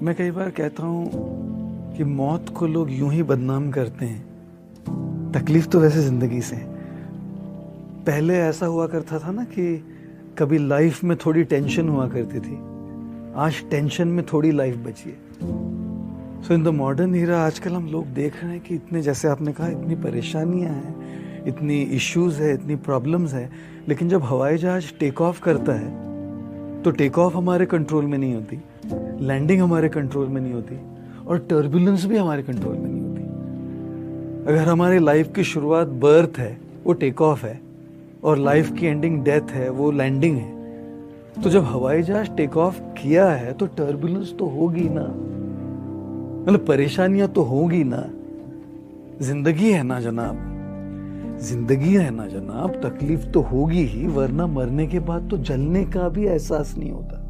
मैं कई बार कहता हूँ कि मौत को लोग यूं ही बदनाम करते हैं, तकलीफ तो वैसे जिंदगी से है। पहले ऐसा हुआ करता था ना कि कभी लाइफ में थोड़ी टेंशन हुआ करती थी, आज टेंशन में थोड़ी लाइफ बची है। सो इन द मॉडर्न ईरा आजकल हम लोग देख रहे हैं कि इतने, जैसे आपने कहा, इतनी परेशानियां हैं, इतनी इश्यूज है, इतनी प्रॉब्लम्स है, लेकिन जब हवाई जहाज टेक ऑफ करता है तो टेक ऑफ हमारे कंट्रोल में नहीं होती, लैंडिंग हमारे कंट्रोल में नहीं होती, और टर्बुलेंस भी हमारे कंट्रोल में नहीं होती। अगर हमारी लाइफ की शुरुआत बर्थ है, वो टेक ऑफ है, और लाइफ की एंडिंग डेथ है, वो लैंडिंग है, तो जब हवाई जहाज टेक ऑफ किया है तो टर्बुलेंस तो होगी ना, मतलब परेशानियां तो होगी ना। जिंदगी है ना जनाब, जिंदगी है ना जनाब, तकलीफ तो होगी ही, वरना मरने के बाद तो जलने का भी एहसास नहीं होता।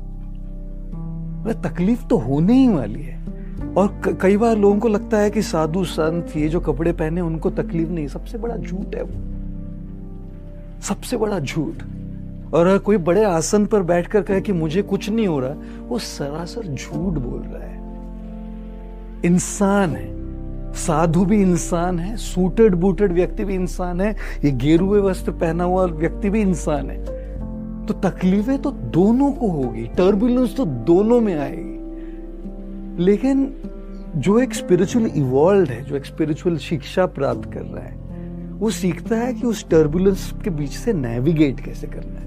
तकलीफ तो होने ही वाली है। और कई बार लोगों को लगता है कि साधु संत ये जो कपड़े पहने उनको तकलीफ नहीं, सबसे बड़ा झूठ है वो, सबसे बड़ा झूठ। और अगर कोई बड़े आसन पर बैठकर कहे कि मुझे कुछ नहीं हो रहा, वो सरासर झूठ बोल रहा है। इंसान है, साधु भी इंसान है, सूटेड बूटेड व्यक्ति भी इंसान है, ये गेरुए वस्त्र पहना हुआ व्यक्ति भी इंसान है। तो तकलीफें तो दोनों को होगी, टर्बुलेंस तो दोनों में आएगी। लेकिन जो एक स्पिरिचुअल इवॉल्व है, जो एक स्पिरिचुअल शिक्षा प्राप्त कर रहा है, वो सीखता है कि उस टर्बुलेंस के बीच से नेविगेट कैसे करना है,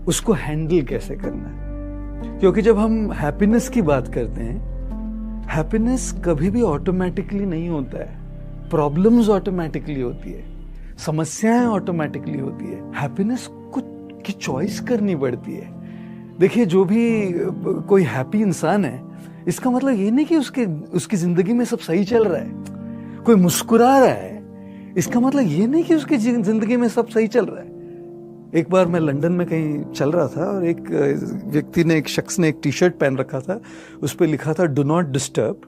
उसको हैंडल कैसे करना है। क्योंकि जब हम हैप्पीनेस की बात करते हैं, हैप्पीनेस कभी भी ऑटोमेटिकली नहीं होता है, प्रॉब्लम्स ऑटोमेटिकली होती है, समस्याएं ऑटोमेटिकली होती है। हैप्पीनेस की चॉइस करनी पड़ती है। देखिए, जो भी कोई हैप्पी इंसान है, इसका मतलब ये नहीं कि उसकी जिंदगी में सब सही चल रहा है। कोई मुस्कुरा रहा है, इसका मतलब ये नहीं कि उसकी जिंदगी में सब सही चल रहा है। एक बार मैं लंदन में कहीं चल रहा था और एक व्यक्ति ने, एक शख्स ने एक टी शर्ट पहन रखा था, उस पर लिखा था डू नॉट डिस्टर्ब,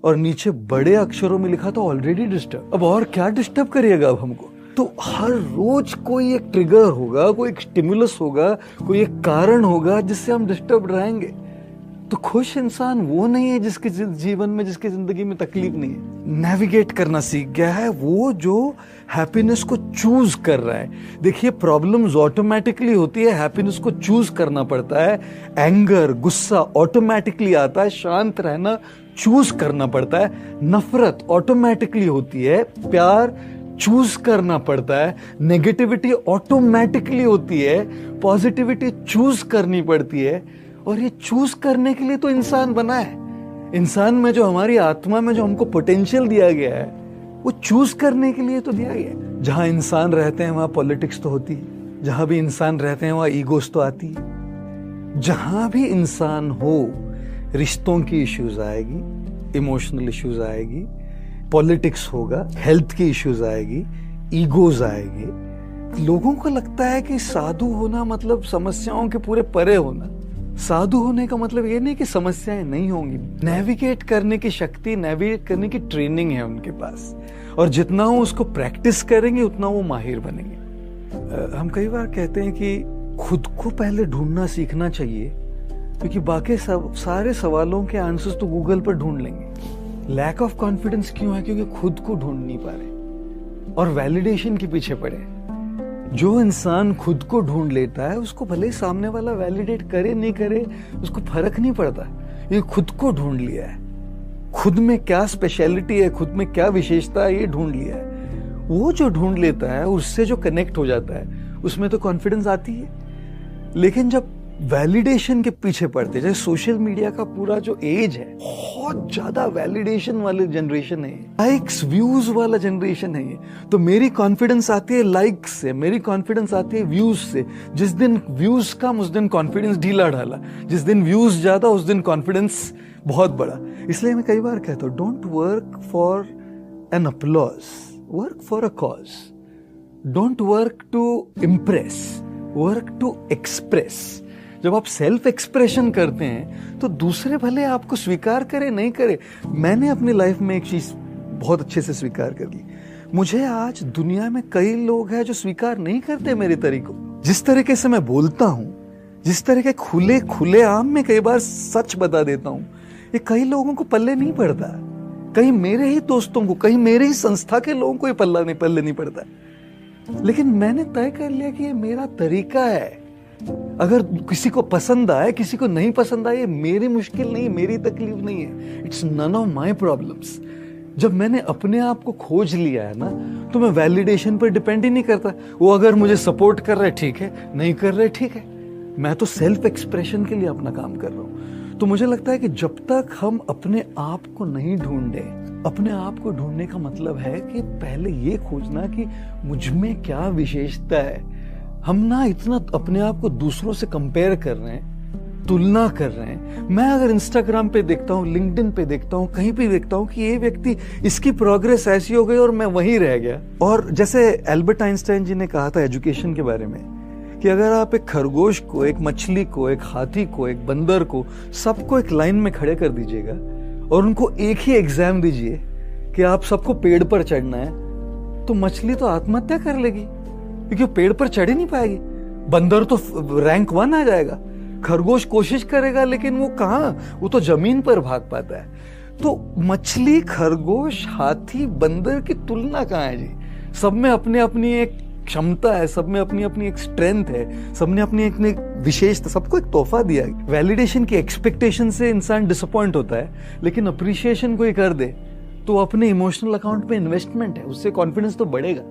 और नीचे बड़े अक्षरों में लिखा था ऑलरेडी डिस्टर्ब। अब और क्या डिस्टर्ब करिएगा अब हमको। तो हर रोज कोई एक ट्रिगर होगा, कोई एक स्टिमुलस होगा, कोई एक कारण होगा जिससे हम डिस्टर्ब रहेंगे। तो खुश इंसान वो नहीं है जिसके जीवन में, जिसकी जिंदगी में तकलीफ नहीं है, नेविगेट करना सीख गया है, वो जो हैप्पीनेस को चूज कर रहा है। देखिए, प्रॉब्लम्स ऑटोमेटिकली होती है, हैप्पीनेस को चूज करना पड़ता है। एंगर, गुस्सा ऑटोमेटिकली आता है, शांत रहना चूज करना पड़ता है। नफरत ऑटोमेटिकली होती है, प्यार चूज करना पड़ता है। नेगेटिविटी ऑटोमेटिकली होती है, पॉजिटिविटी चूज करनी पड़ती है। और ये चूज करने के लिए तो इंसान बना है। इंसान में जो, हमारी आत्मा में जो हमको पोटेंशियल दिया गया है, वो चूज करने के लिए तो दिया गया है। जहां इंसान रहते हैं वहां पॉलिटिक्स तो होती है, जहां भी इंसान रहते हैं वहां ईगोस तो आती है। जहां भी इंसान हो, रिश्तों की इश्यूज आएगी, इमोशनल इश्यूज आएगी, पॉलिटिक्स होगा, हेल्थ की इश्यूज आएगी, ईगोज आएगी। लोगों को लगता है कि साधु होना मतलब समस्याओं के पूरे परे होना। साधु होने का मतलब ये नहीं कि समस्याएं नहीं होंगी। नेविगेट करने की शक्ति, नेविगेट करने की ट्रेनिंग है उनके पास, और जितना वो उसको प्रैक्टिस करेंगे उतना वो माहिर बनेंगे। हम कई बार कहते हैं कि खुद को पहले ढूंढना सीखना चाहिए, क्योंकि बाकी सारे सवालों के आंसर्स तो गूगल पर ढूंढ लेंगे। लैक ऑफ कॉन्फिडेंस क्यों है? क्योंकि खुद को ढूंढ नहीं पा रहे और वैलिडेशन के पीछे पड़े। जो इंसान खुद को ढूंढ लेता है, उसको भले ही सामने वाला वैलिडेट करे नहीं करे, उसको फर्क नहीं पड़ता। ये खुद को ढूंढ लिया है, खुद में क्या स्पेशलिटी है, खुद में क्या विशेषता है, ये ढूंढ लिया है। वो जो ढूंढ लेता है, उससे जो कनेक्ट हो जाता है, उसमें तो कॉन्फिडेंस आती है। लेकिन जब वैलिडेशन के पीछे पड़ते, जैसे सोशल मीडिया का पूरा जो एज है, बहुत ज्यादा वैलिडेशन वाले जनरेशन है, लाइक्स व्यूज वाला जनरेशन है ये। तो मेरी कॉन्फिडेंस आती है लाइक्स से, मेरी कॉन्फिडेंस आती है व्यूज से। जिस दिन व्यूज कम, उस दिन कॉन्फिडेंस ढीला ढाला, जिस दिन व्यूज ज्यादा, उस दिन कॉन्फिडेंस बहुत बड़ा। इसलिए मैं कई बार कहता हूँ, don't work for an applause, work for a cause. Don't work to impress, work to express. जब आप सेल्फ एक्सप्रेशन करते हैं तो दूसरे भले आपको स्वीकार करे नहीं करे। मैंने अपनी लाइफ में एक चीज बहुत अच्छे से स्वीकार कर ली। मुझे आज दुनिया में कई लोग हैं जो स्वीकार नहीं करते मेरे तरीकों, जिस तरीके से मैं बोलता हूं, जिस तरह के खुले आम में कई बार सच बता देता हूं, ये कई लोगों को पल्ले नहीं पड़ता, कहीं मेरे ही दोस्तों को, कहीं मेरे ही संस्था के लोगों को ये पल्ले नहीं पड़ता। लेकिन मैंने तय कर लिया कि ये मेरा तरीका है। अगर किसी को पसंद आए, किसी को नहीं पसंद आए, ये मेरी मुश्किल नहीं, मेरी तकलीफ नहीं है। It's none of my problems. जब मैंने अपने आप को खोज लिया है ना, तो मैं वैलिडेशन पर डिपेंड ही नहीं करता। वो अगर मुझे सपोर्ट कर रहे ठीक है, नहीं कर रहे ठीक है। मैं तो सेल्फ एक्सप्रेशन के लिए अपना काम कर रहा हूं। तो मुझे लगता है कि जब तक हम अपने आप को नहीं ढूंढे, अपने आप को ढूंढने का मतलब है कि पहले ये खोजना कि मुझ में क्या विशेषता है। हम ना इतना अपने आप को दूसरों से कंपेयर कर रहे हैं, तुलना कर रहे हैं। मैं अगर इंस्टाग्राम पे देखता हूँ, लिंक्डइन पे देखता हूँ, कहीं पे देखता हूँ कि ये व्यक्ति, इसकी प्रोग्रेस ऐसी हो गई और मैं वहीं रह गया। और जैसे एल्बर्ट आइंस्टाइन जी ने कहा था एजुकेशन के बारे में कि अगर आप एक खरगोश को, एक मछली को, एक हाथी को, एक बंदर को, सबको एक लाइन में खड़े कर दीजिएगा और उनको एक ही एग्जाम दीजिए कि आप सबको पेड़ पर चढ़ना है, तो मछली तो आत्महत्या कर लेगी क्योंकि वो पेड़ पर चढ़ ही नहीं पाएगी। बंदर तो रैंक 1 आ जाएगा। खरगोश कोशिश करेगा लेकिन वो कहाँ, वो तो जमीन पर भाग पाता है। तो मछली, खरगोश, हाथी, बंदर की तुलना कहाँ है जी? सब में अपनी अपनी एक क्षमता है, सब में अपनी अपनी एक स्ट्रेंथ है, सबने अपनी एक विशेषता, सबको एक तोहफा दिया है। वैलिडेशन की एक्सपेक्टेशन से इंसान डिसअपॉइंट होता है, लेकिन अप्रिशिएशन कोई कर दे तो अपने इमोशनल अकाउंट पे इन्वेस्टमेंट है, उससे कॉन्फिडेंस तो बढ़ेगा।